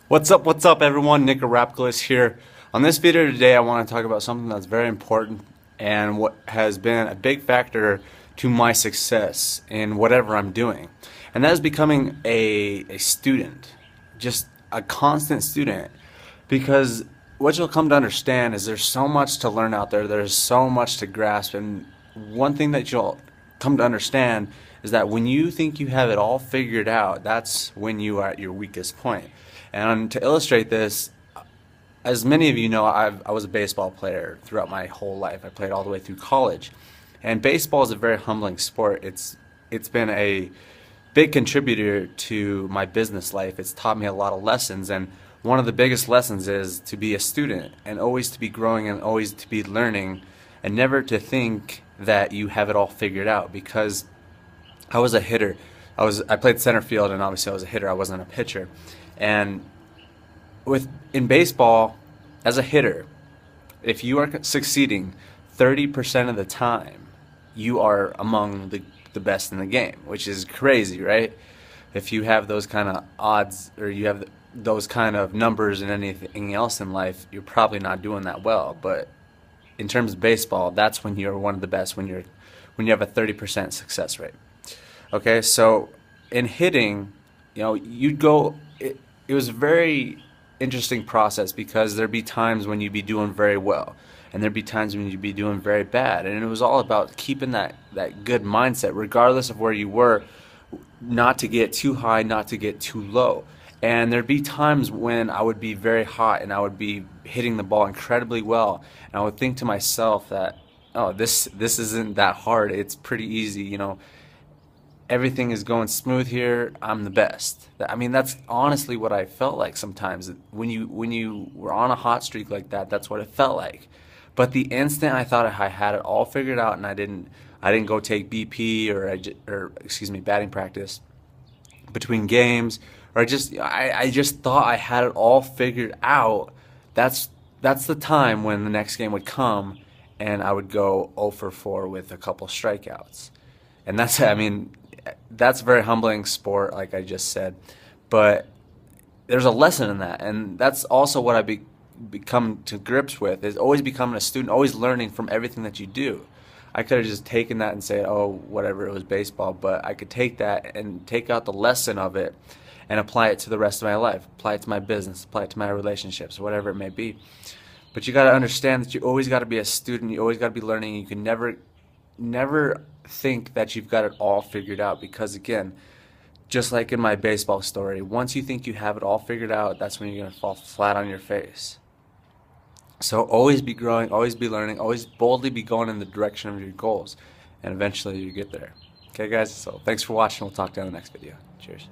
What's up everyone? Nick Arapoulos here. On this video today I want to talk about something that's very important and what has been a big factor to my success in whatever I'm doing. And that is becoming a student. Just a constant student. Because what you'll come to understand is there's so much to learn out there, there's so much to grasp, and one thing that you'll come to understand is that when you think you have it all figured out, that's when you are at your weakest point. And to illustrate this, as many of you know, I was a baseball player throughout my whole life. I played all the way through college. And baseball is a very humbling sport. It's been a big contributor to my business life. It's taught me a lot of lessons, and one of the biggest lessons is to be a student and always to be growing and always to be learning and never to think that you have it all figured out, because I was a hitter. I played center field, and obviously I was a hitter. I wasn't a pitcher. And in baseball, as a hitter, if you are succeeding 30% of the time, you are among the best in the game, which is crazy, right? If you have those kind of odds, or you have those kind of numbers in anything else in life, you're probably not doing that well. But in terms of baseball, that's when you're one of the best, when you have a 30% success rate. Okay, so in hitting, you'd go. It was a very interesting process, because there'd be times when you'd be doing very well, and there'd be times when you'd be doing very bad, and it was all about keeping that good mindset, regardless of where you were, not to get too high, not to get too low. And there'd be times when I would be very hot and I would be hitting the ball incredibly well, and I would think to myself that, oh, this isn't that hard. It's pretty easy, everything is going smooth here. I'm the best. I mean, that's honestly what I felt like sometimes. When you were on a hot streak like that, that's what it felt like. But the instant I thought I had it all figured out, and I didn't go take BP or excuse me, batting practice between games, or I just thought I had it all figured out. That's the time when the next game would come, and I would go 0 for 4 with a couple strikeouts. And that's a very humbling sport, like I just said. But there's a lesson in that, and that's also what I become to grips with, is always becoming a student, always learning from everything that you do. I could have just taken that and said, oh, whatever, it was baseball, but I could take that and take out the lesson of it and apply it to the rest of my life, apply it to my business, apply it to my relationships, whatever it may be. But you got to understand that you always got to be a student, you always got to be learning. You can never think that you've got it all figured out, because again, just like in my baseball story, once you think you have it all figured out, that's when you're going to fall flat on your face. So always be growing, always be learning, always boldly be going in the direction of your goals, and eventually you get there. Okay guys, so thanks for watching. We'll talk to you in the next video. Cheers.